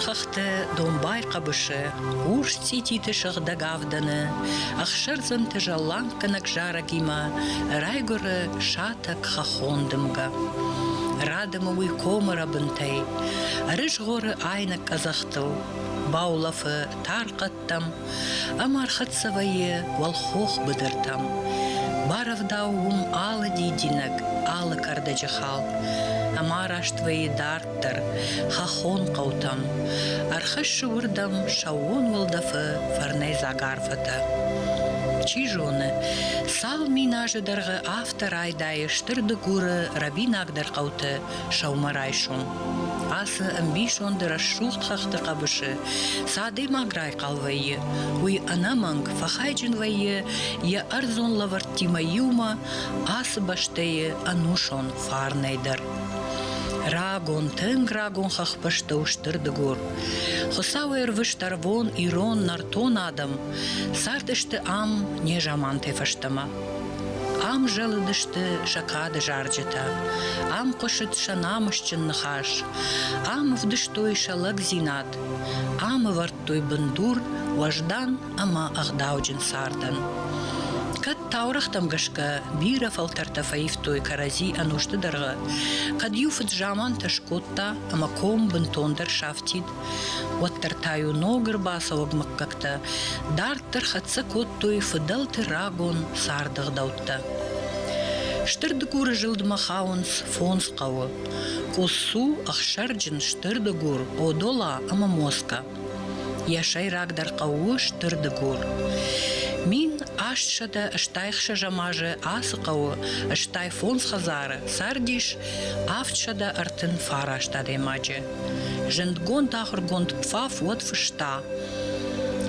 хахты домбай кабышы, уж цититы шахда гавданы, ахшырзым тыжалланканак жара гима, райгуры шатак хахондымга. Радымы уйкомыра бынтай, рыж горы айнак казахтыл, баулафы тарқаттам, амархатсавайы валхох быдыртам. Баравдауым алы дейдинак, алы кардачахал, амараш твои дарттар, хахон қаутам, архаш шуырдам шауон валдафы фарнай загарфата. Чижоны, сал минажыдарға автор айдайы штырды гуры рабинагдар қауты шаумарайшон. Асы амбишонды расшухт хақты қабышы, сады маграй қалвайы, уй анаманг фахайджинвайы, я арзон лавартимаюма, асы баштайы анушон фарнайдар. Рагон, тынг рагон хахпашты уштырды гур. Хысауэр выштарвон ирон нартон адам, сардышты ам не жаман тефаштама. Ам жалыдышты шакады жарджыта, ам қошыт шанамышчын нахаш, ам вдыштой шалак зинат, ам вартой бындур, важдан ама ағдауджын сардан. Кад таурахтам гашка бира фалтарта фаифтой карази ануштыдарға, кад юфыт жаман ташкотта ама ком бынтондар шафтид, оттартаю ногыр басаваг маккакта, дарттар хатса коттой фыдалты рагон сардық даутта. Штырды гуры жылды махаунс фонс қауы, косу ахшарджын штырды гур одола ама моска. Яшай рагдар қауы штырды гур. Мин ашшада аштайхша жамажы асы қауы, аштай фонс хазары, сардиш афтшада артын фара аштады мажы. Жындгон тахыр гонд пфаф вот фышта.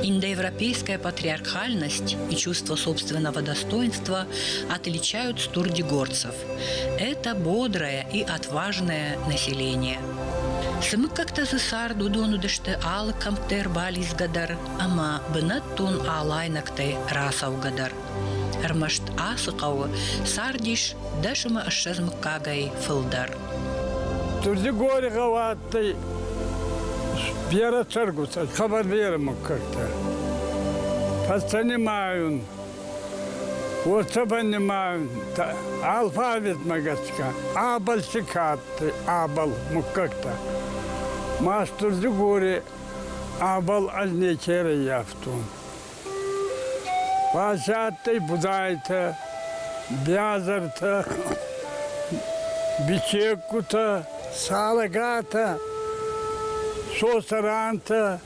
Индоевропейская патриархальность и чувство собственного достоинства отличают стурдигорцев. Это бодрое и отважное население. Сымык как-то засар дудону дышты алы камптер балис гадар, ама бынат тон алайнактай расав гадар. Армашт асы қауы сардиш дашыма ашшазмык кагай фылдар. Турдигори гаваттай Вера Царгуса, хабар верим как-то. Понимают. Вот понимают. Алфавит магачка. Абальсикат. Абал. Как-то. Мастер Дюгори. Абал альнекеры яфтун. Пасяттай будайта. Бязарта. Бичекута. Салагата. Сосаранта,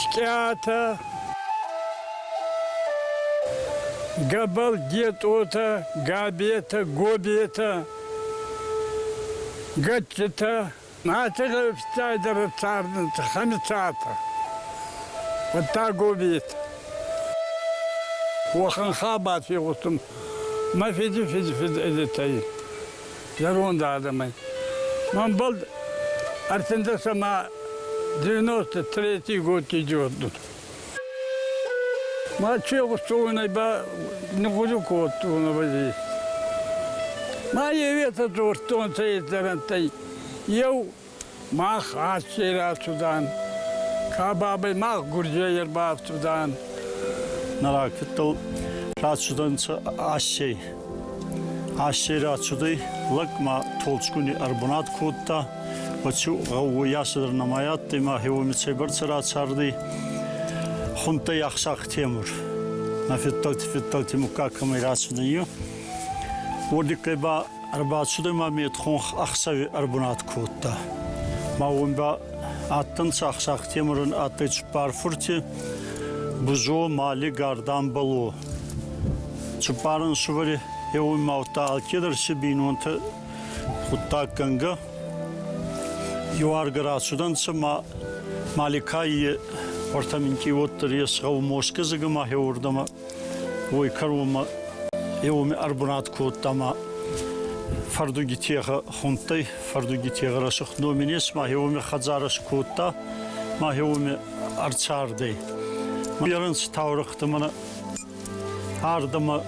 скята, габал гетота, габета, гобета, гатчета, натяга встайдера царната, хамицата. Вот так гобет. Уаханхабат фигустум, мафиди фиди, ярунда адамай. Он был артында сама 93-й год идет. Ма чего стойной ба не буду кот на воде. Ма евета дуртон цейт зарантай. Ев мах ачера судан. Кабабы мах гурджеер бав судан. Нарак то рацудан ашей. Ашера цудай лакма толчкуни арбонат котта вачу гауясыр намаят тема хевумице барцара царды хунта яхсах темур нафиттал тимука камерасудаю водикеба арбацудай мамет хонх ахсави арбонат котта маумба аттын сахсах темурын атыч парфурти бузо мали гардан балу чупарын сувари Его маута алкедер сибинунта хутта канга юаргара судан сама маликай ортаминки оттер ясгау моска загама хеурдама ой карума евми арбунат коттама фарду гитега хунтай фарду гитега расх номинес ма евми хазараш котта ма евми арчардей ярын ставрахтамана ардама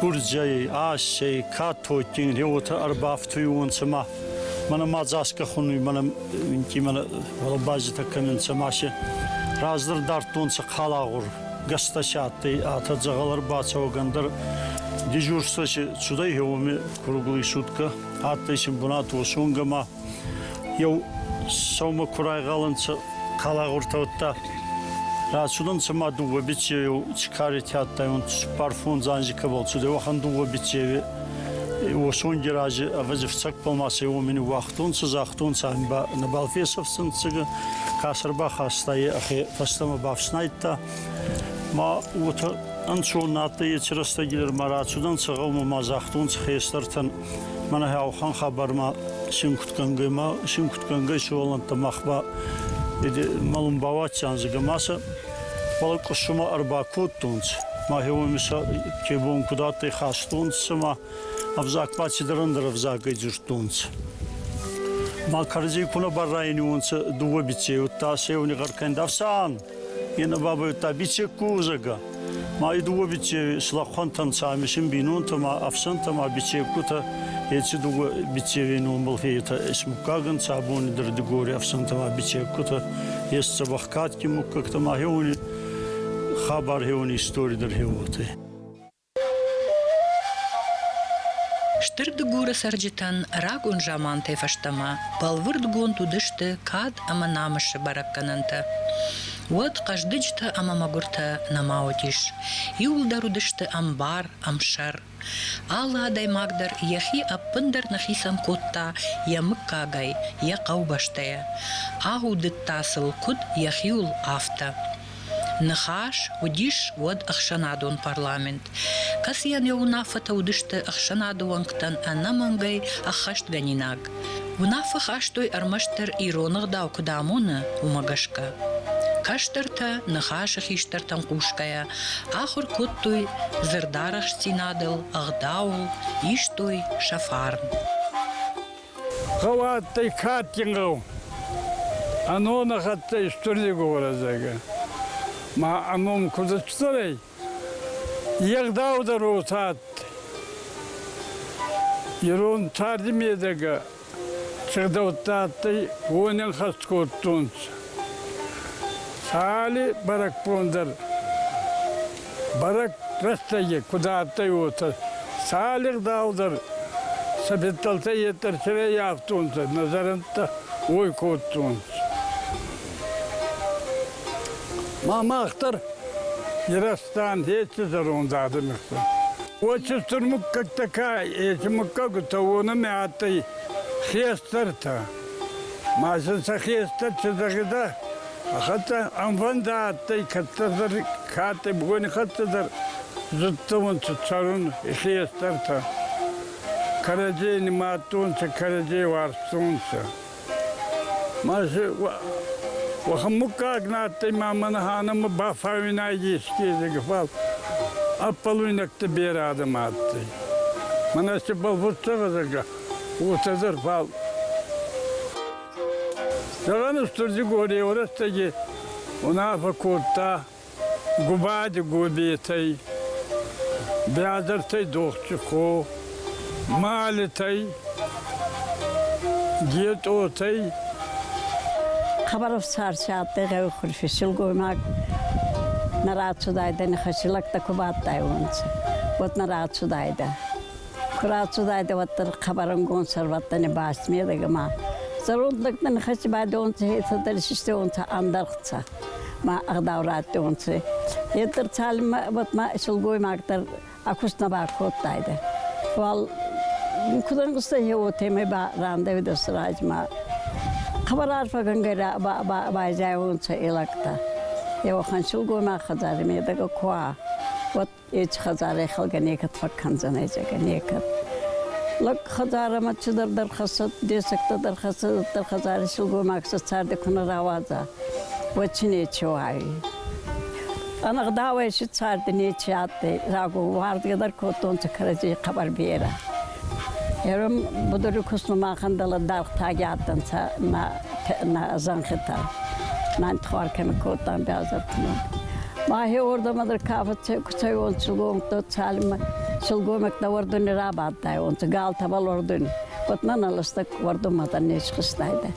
Гурджай, Ашей, Катотин, Реута, Арбафтуюн, Сама, Mana macaska xunu mana ki mana valla bazı takımın samaşı razdır darttonsa qalağır gastaşatı atacağlar baçavgandır dejurstaşı suday hevmi kurguli sutka hatta işin buna tosungama yow savma kuray qalınsa qalağır tavta Rasulun sama duva bitçevi çıkarıt hatta on parfum zanjika bolsu de waxan duva bitçevi o son girajı avazıfsak olması o mini vaxtun sızaxtun sanba nabalfesovsun sıgı kasırba hastayı ahi fastama bafsnayta ma ota ansonatı yetirasta gelir marasudan sığılma mazaxtun xestartan mana havxan xabarma sin kutkanga şu olanta maxba dedi malum bavatçanzı gamasa balık kusuma arba kuttunç ma hevimisa kebon kudatı xastunç ma Avzak baçıdırındır avzak ecirtunç. Ma karıcı kuna barrayını onca duva biçe utta sevni garkan davsan. Yine baba utta biçe kuzaga. Ma duva biçe slakhantan samişim binun tama afsan tama biçe kuta yetsi duva biçe ve normal fiyata esmukagın sabunidir digori afsan tama biçe kuta yes sabahkat ki mukkak tama hevni haber hevni istoridir hevoti. Штырды гура сарджитан рагун жаман тефаштама, балвырд гон тудышты кад ама намышы бараккананта. Вот каждыжта ама магурта намаотиш, юлдарудышты амбар, амшар. Алла адай магдар яхи аппындар нахисам котта я мыккагай, я каубаштая. Агу дыттасыл куд яхиул афта. Нахаш удиш вот ахшанадон парламент. Касьян яунафата удышты ахшанадуанктан анамангай ахашт ганинаг. Унафа хаштой армаштар иронах да окудамуна умагашка. Каштарта нахаша хиштартан кушкая, ахур коттуй зырдарах стинадыл, ахдаул, иштуй шафарн. Хаваттай каттингау. Анона хаттай штурни говоразага. Ma amom kudutstoray. Yagdavda rotat. Yeron tardim edega. Çırdavtattay onen haskottunç. Sali barak pondar. Barak rastayı kudattay ota. Salir davdar. Sabittalta yeter çire yaptunç. Nazaranta oy kottunç. Mama aktar yarastan hiç zarunda adımıktı. O çüstürmük kaktaka, eçimük kakta onu mehattay xiyastarta. Masınsa xiyastar çizagıda. Hatta anfanda attay kattazar, kattay bugün kattazar. Zıttımın çarun xiyastarta. Karacayni maattunsa, karacay varstunsa. Ması Вахамукак наттай мамана ханама бафавина ескезеги фал. Аппалуйнакты бері адам аттай. Манасы балфутсағызыға утазыр фал. Жаған ұстырды көре орастаги унафа курта губади губетай. Бязартай доқчықо, малитай, гет отай. Xabarov sarşatı gav xurfişil goymak naratçudayda nixaşilakta kubattay onca. Ot naratçudayda. Kuratçudayda vattar xabarın konservatta ne basmiyada gama. Zarundlıkta nixaşibayda onca heytadır şişte onca andarqça. Ma ağdavratı onca. Yetir çalma vatma şil goymaktar akusna bakottayda. Val kudan qısta hevoteme ba randevuda sırajma. Xabar arfagan gara bazay onca ilakta. Evo xanşul goyma xazarı medaga kuwa. Vat eç xazarı xalga nekat fakkancan ejaga nekat. Lak xazarı maçıdır darxasat, desakta darxasat xazarı şul goyma xasat sardı kuna ravaza. Vaçin eçi vayi. Anaq dava eşi sardı neçi attı. Ragu vardı kadar kotu onca karacayı xabar biyera. Yarım buduru kusnuma xandalı darq tagi attansa na zanxita. Nan txarkemi kotan beyazartına. Mahi orada madır kafet kuçay on çılgomda çalma çılgomakta ordun rabattay on gal tabal ordun. Вот на налыстык вардумадан не çıkıştaydı.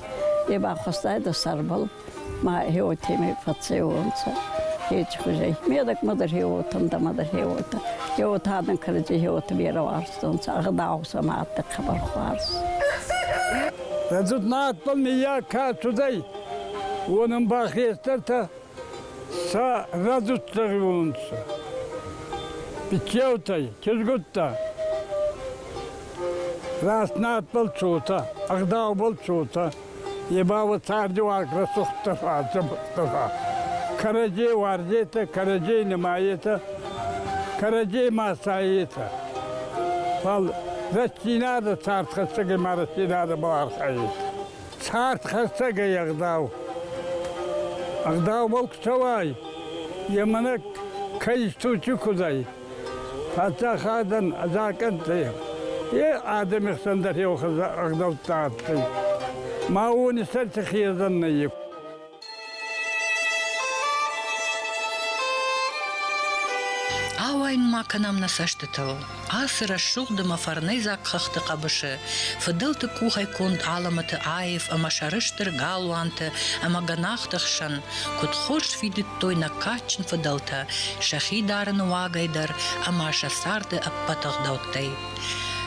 Bakıştaydı sarbal. Ma hevotimi fatseonsa. Hiç kuzey. Medak mıdır hevotumda mıdır hevota. Hevot hadın kırıcı hevotu bir varsınsa. Ağda olsama attık haber varız. Тут на отполния катудай. Onun bakıyester ta sa razutları olunsa. Bitkevtay, kizgutta. Ras na atpal çuta, ağda bol çuta. Yebavı sardı var krasukta Mustafa. Karaci varceta, karaci nimayeta, karaci masayeta. Val Rastina da sart khassa ke marasina da bar khayet. Sart khassa ke yagdaw. Agdaw bol ksaway. Yamanak kaystu çukuzay. Hatta khadan azakan tay. Ye adam ikhsandar yo khaza agdaw taat. Maun sart khiyazan nayik. Ауайн маканам насаштытыл. Асыра шухдыма фарнейзак хахты кабышы. Фыдылты кухай кунд аламыты аев, ама шарыштыр галуанты, ама ганахтыхшан. Кут хош видит той накачын фыдылты. Шахидарын уагайдар, ама шасарды аппатагдаутай.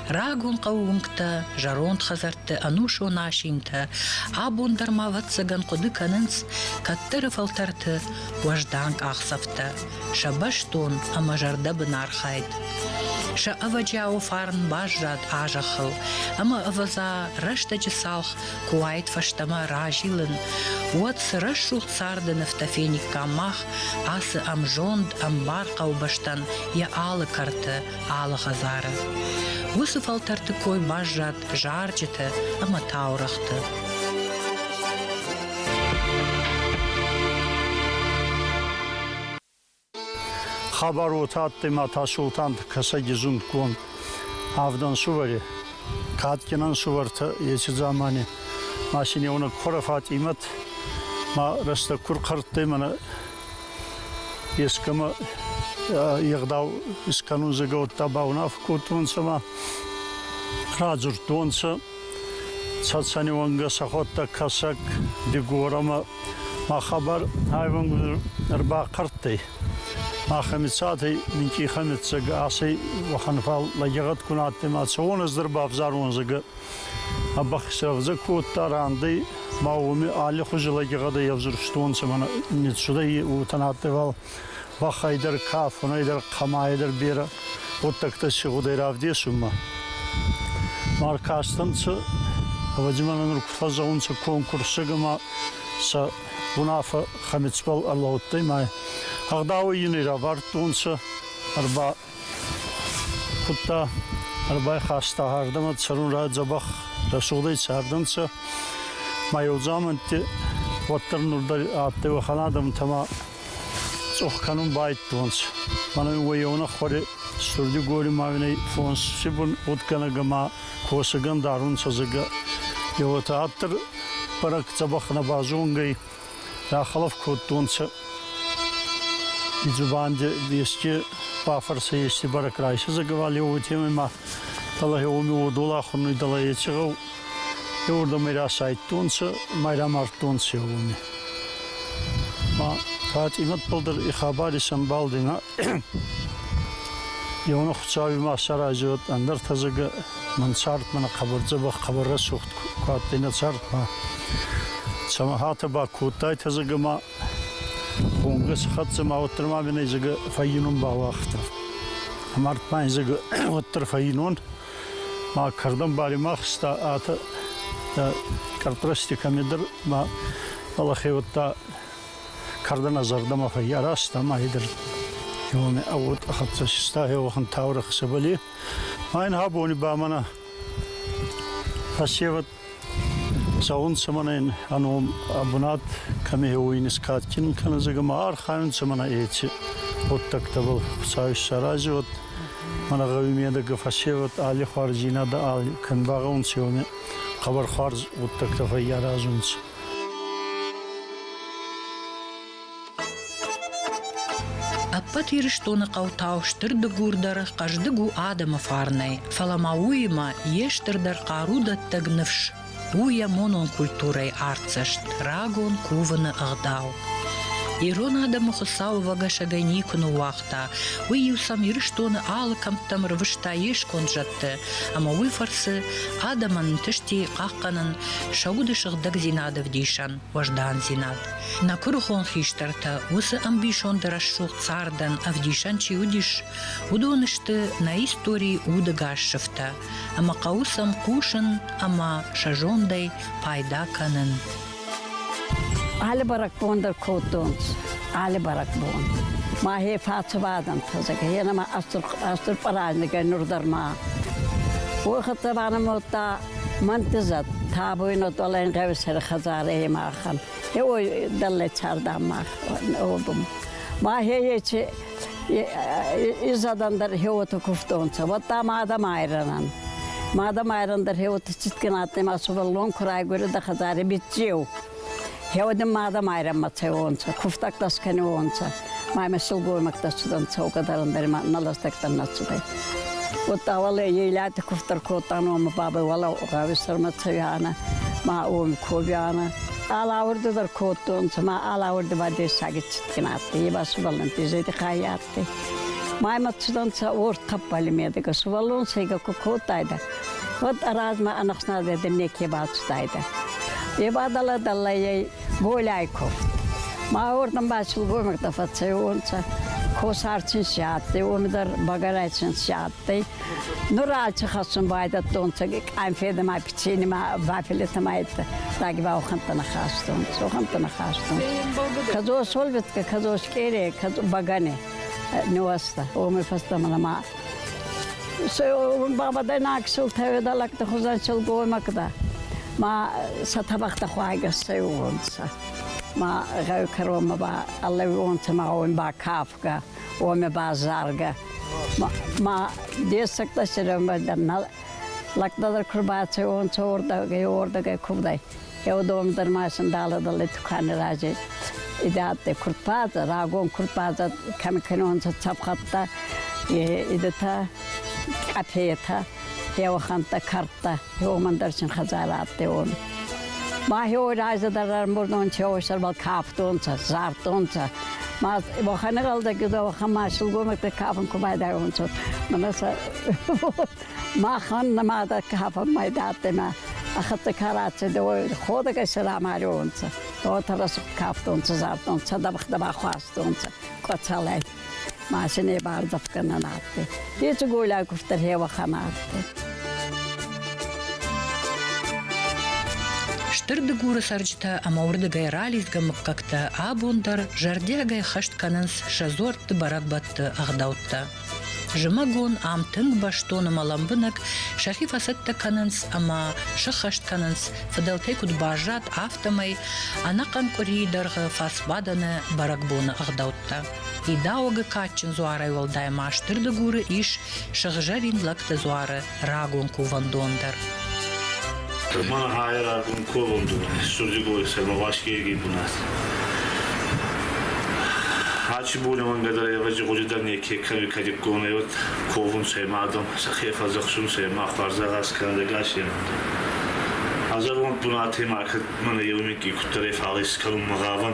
Рагун каунгта, жаронт хазарты, анушо нашинта, абундарма ватсаган коды канынс, каттыры фалтарты, важданг ахсафта, шабаштон, ама жарда бынархайд. Ша аваджау фарн бажрад ажахыл, ама аваза рыштачы салх, куайт фаштама ражилын, вот сырышу царды нафтафеник камах, асы амжонд, амбар каубаштан, я алы карты, алы хазары. Высы фалтарты кой бажрад, жарчыты, ама таурахты. Haber utattı mata sultan kasa gizun kon. Avdan suvari. Katkinan suvarta yeçi zamanı. Maşini ona kora fatimat. Ma rasta kur karttı mana. Eskama yağdav iskanun zagot tabavna fkutun sama. Razur donsa. Satsani wanga sahotta kasak digorama. Ma haber hayvan gudur erba karttı. آخر ساعتی منکی خمت سگ آسی و خنفال لجگت کنات ما سوون زر بافزارون زگ ابخش زگ کوت تراندی ما ومی آلی خوش لجگت یفزرشتون سمن نتشدی و تناتوال وخایدر کاف و نایدر قمایدر بیره و تکتش خودی رافتی سوما مارکاستن س وجمانن رکفازون س کنکورس گما س بناف خمت بال الله تیمای Ağdağı yine ravartunsa arba kutta arba hasta hardamat sarun racabah rasuday çardınsa mayol zamanti vattar nurdar atte ve xanadam tama çok kanun bayit tons bana ve yona xore sturdi goli mavine fons sibun utkana gama kosagan darun sazaga yota attır parak çabahna bazungay ya xalaf kottunsa Зубанде вещи пафарса есть баракрайся заговали у темы ма талахи уму дола хну дала ечего и урда мира сайтунса майра мартунса уми ма фат имат полдер и хабари самбалдина يوم خشاوي ما سراجوت أندر تزق من شرط من خبر جب خبر رسوخت قاتلنا شرط ما سماحات باكوتاي تزق ما بونغس خط ما وتر ما بين يزق فينون باوقت همارت ما يزق وتر فينون ما كردم باري ما خستا آت كارترستي كمدر ما الله خيوتا كردنا زردا ما في راستا ما يدر يوم أول أخذت شستاه وخن تاورخ سبلي ما ينهابوني بامنا فسيفت ساون سمنين أنهم أبنات كمي هو ينسكات كن كان زجمار خان سمنا إيش وتكتبل سايش سراج وت من غويمية دك فسيفت علي خارجينا دا علي كن باغون سيومي خبر خارج وتكتب يا رازونس Аппат ирштоны қаутауштырды гурдары қаждыгу адымы фарнай. Фаламауима ештірдір қаруда тігнівш. Уя монон культурай арцашт, рагон куваны ағдау. Ирон адамы хысау вага шагайникуну вақта. Уй юсам ирштоны алы камптамыр вышта еш конжатты. Ама уй фарсы адамын тіште қаққанын шауды шығдық зинадов дейшан, важдан зинад. На күріхон хиштарта, осы амбишонды расшуқ цардан авдишан чиудиш, удонышты на истории удыгашшыфта. Ама қаусам кушын, ама шажондай пайда канын. Ali barak bondur kodduğunuz, Ali barak bon. Ma he fatıvadan tazaka, yine ma astur parajını gönürdür ma. O xıtı benim oda mantızat, tabuğunu dolayın gavsarı xazarı yemakhan. He o dalle çardan ma oldum. Ma he hiç izadandır he otu kuftuğunca, vata madam ayranan. Madam ayrandır he otu çitkin atlayım asuvallon kuray görü de xazarı bitciyo. Hevdim madem ayrılmaça onca, kuftaktas kene onca, maymeşil koymakta sudanca o kadarındır nalastaktan nasıday. O tavalı yeylati kuftar kotan omu babı valla o kavisarmaça yana, ma omu kobyana. Alavurdular kotu onca, ma alavurdu vade sagi çitkin attı, yebası balın tizeydi kayattı. Maymat sudanca ort kappali medik, suvallon seyga kukotaydı. Ot arazma anaksna dedi neke batsudaydı. Ebadala dallayı boylay koft. Ma oradan başıl koymakta fatsayı onca kosarçın şahattı, omidar bagarayçın şahattı. Nuralçı xasın baydattı onca, anfedim apiçini ma vafiletim ayıttı. Dagiba oxantana xastı onca, oxantana xastı. Kazo solvitka, kazo şkere, kazo bagane. Nuvasta, omi fastamana ma. Babada naksil tevedalakta xuzançıl koymakta. Ma satabakta xwayga sayuğunsa. Ma gavkaroma ba Allah onsa ma on ba kafga, o me ba zarga. Ma desakta şeremden lakdalar kurbatı onsa orada kubday. Ya doğumdur maşın dalı tukanı raje. İdatte kurtpaza, ragon kurtpaza kamikani onsa çapkatta idata kapeyta. Heva xanta kartta, heva mandarsın xazaratı onu. Ma heva rajadarar buradan çavuşlar bal kaftı onca, zartı onca. Ma vaxana qalda güda vaxan maşıl qoymakda kafın kubayda onca. Manasa ma xan namada kafın maydatı ma. Axatı karatı da o xoda qaşıramari onca. O tarası kaftı onca, zartı onca, dabıqda baxastı onca. Qoçalay. Maşını barzafkanan attı. Hiç goylar kuftar heva xana attı. Штырды гуры сарджта, ама урдыгай рализгамык какта, абундар жардягай хаштканынс шазорты баракбатты ағдаутта. Жымагон ам тынг баштоны маламбынак шахи фасетта канынс, ама шах хаштканынс фадалтей куд бажат автомай, анакан коридорғы фасбаданы баракбоны ағдаутта. Идауга качын зуарай волдай ма штырды гуры иш шахжарин лакта зуары рагон кувандондар. Mana hayır argın kovuldu. Sözü koysa başka yer gibi bunlar. Haçı bu zaman kadar yavaşça kocadan niye kadık konu evet kovun sevme adam. Sakıya fazla kuşun sevme akvarza gaz kanada karşıya. Hazır onu bunu atayım arka bana yevmek ki kutları falı sıkalım mağavan.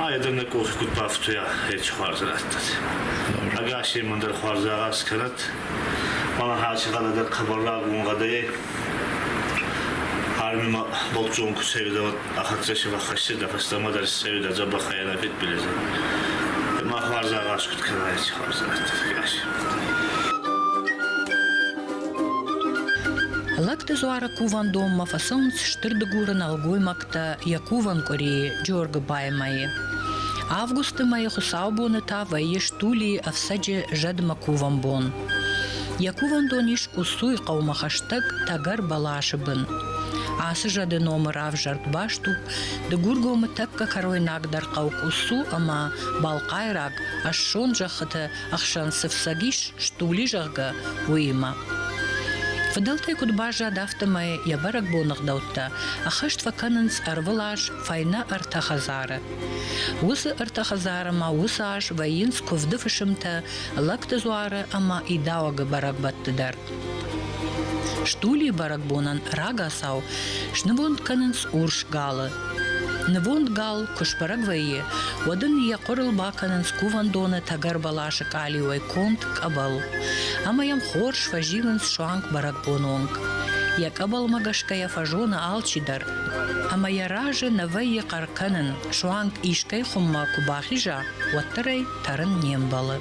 Aydan da koku kutba fıtıya hiç varza atladı. Agaşıya mandar varza gaz kanat. Bana haçı kadar kabarlar bunu kadar. Harmi bolçon ku sevda axatça şeva xaşır da fastama da sevda caba xayala fit biləcə. Ma xarza ağaç kutkanaya çıxarza atdı. Лакта зуара куван дома фасон штырды гуры налгоймакта якуван кори Джорга баймайы. Августы майы хусаубоны та вайы штули авсаджи жадма куван бон. Якуван дониш усуй қаумахаштаг тагар балашыбын. Асы жады номер авжарт баштуп, да гургомы такка карой нагдар қаук усу, ама балқайраг ашшон жақыты ақшан сыфсагиш штули жағға уйма. Фадалтай кудбажа дафтамай ябарак бонах даутта, ахашт факананс арвалаш файна артахазара. Усы артахазара ма усаш ваинс ковдыфышымта лактазуара ама идауага барак баттыдар. Штули барак бонан рага сау, шнывонд кананс урш галы. Нывонд гал кушпарак вайе, вадын я корыл бакананс кувандоны тагар балашык али вайконт кабал. Ама ям хорш фажиланс шуанг барак бононг. Я кабал магашкая фажона алчидар. Ама я раже навайе карканан шуанг ишкай хумма кубахижа, ваттарай тарын нембалы.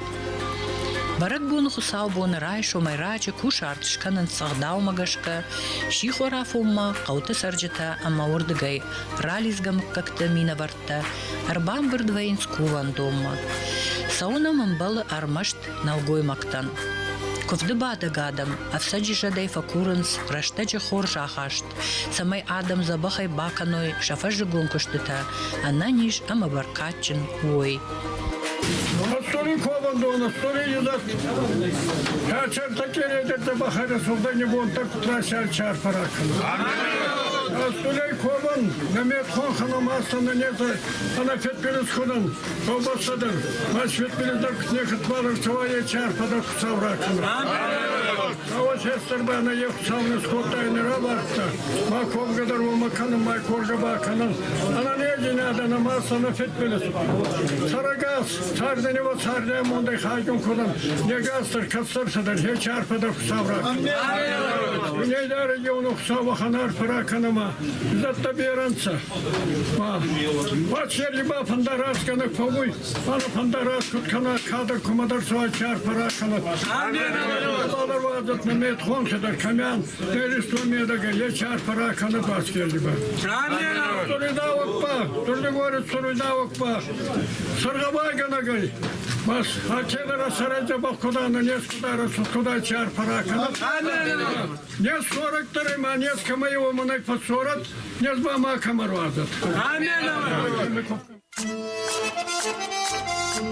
Барак бон хусау бон рай шумай рачы куш артышканын сағдау магашка, шихора фумма қауты саржыта, ама ордыгай рализгам какты мина вартта, арбам бірдвайын скуван дома. Сауна мамбалы армашт налгой мактан. Ковды бады гадам, афсаджи жадай факурынс, раштаджи хор жахашт, самай адам забахай баканой шафажы гонкуштыта, ана ниш ама баркатчин ой. Столі командона, столі юдак. Чар такерede de bakarı solda ne bu tak traşer çar parakını. Stoley koman Mehmet Xon hanım aslında ne de ana fetbiriz kunun. Kobasadır. Maç fetbiriz de ne kıtmarır çavaya çarpada kusavrakını. Hava sesler bana yok savunuz kontayner'a baktı. Ma kol kadar olmakanın, ma korga bakanın. Ana ne cinadana ma sana fetbiriz. Saragaz, sardeni ve sardem onda hakim kulun. Ne gazdır, katsırsadır, hiç çarpada kusavrakını. Ne idare yonu kusavahanar pırakanıma. Zatta bir yaransa. Baç yeri ba pandaras kanık pavuy. Bana pandaras kutkana kadır kumadar soğa çarpara kanık. Bağlar vazat Mehmet Xon kadar kamyan. Deris durmaya gel. Ya çarpara kanık baş geldi ba. Soruda vakba. Durdu görüp soruda vakba. Sırgaba gana gel. Bas hakelere sarayca bak kudanı nes kudara kuda çarpara kanık. Nes sorakları ma nes kamayı olmanay sorat. Nes ba ma kamar vazat.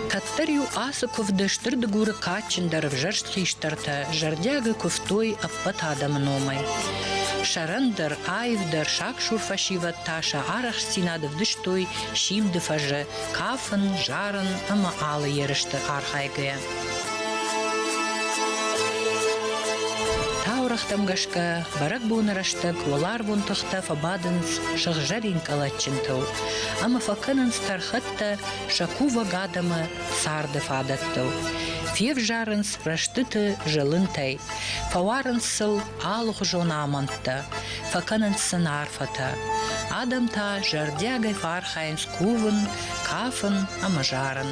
Каттарью асы ковдыштырды гуры качындар в жаршт хиштарта, жардяга ковтой аппат адамномай. Шарандар, айвдар, шак шурфашива таша арах стинадов дыштой, шимды фаже, кафын, жарын, ама алы ерышты архайгая. Таурахтам гашка, барак бунарашта, квалар вунтахта фабадынс, шахжарин калачинтау. Ама факанын стархатта, шакува гадама, сарды фадаттау. Фев жарынс раштыты жылынтай, фаварынсыл алух жона амантта, факанынсын арфата. Адамта жардягай фархайнс кувын, кафын, ама жарын.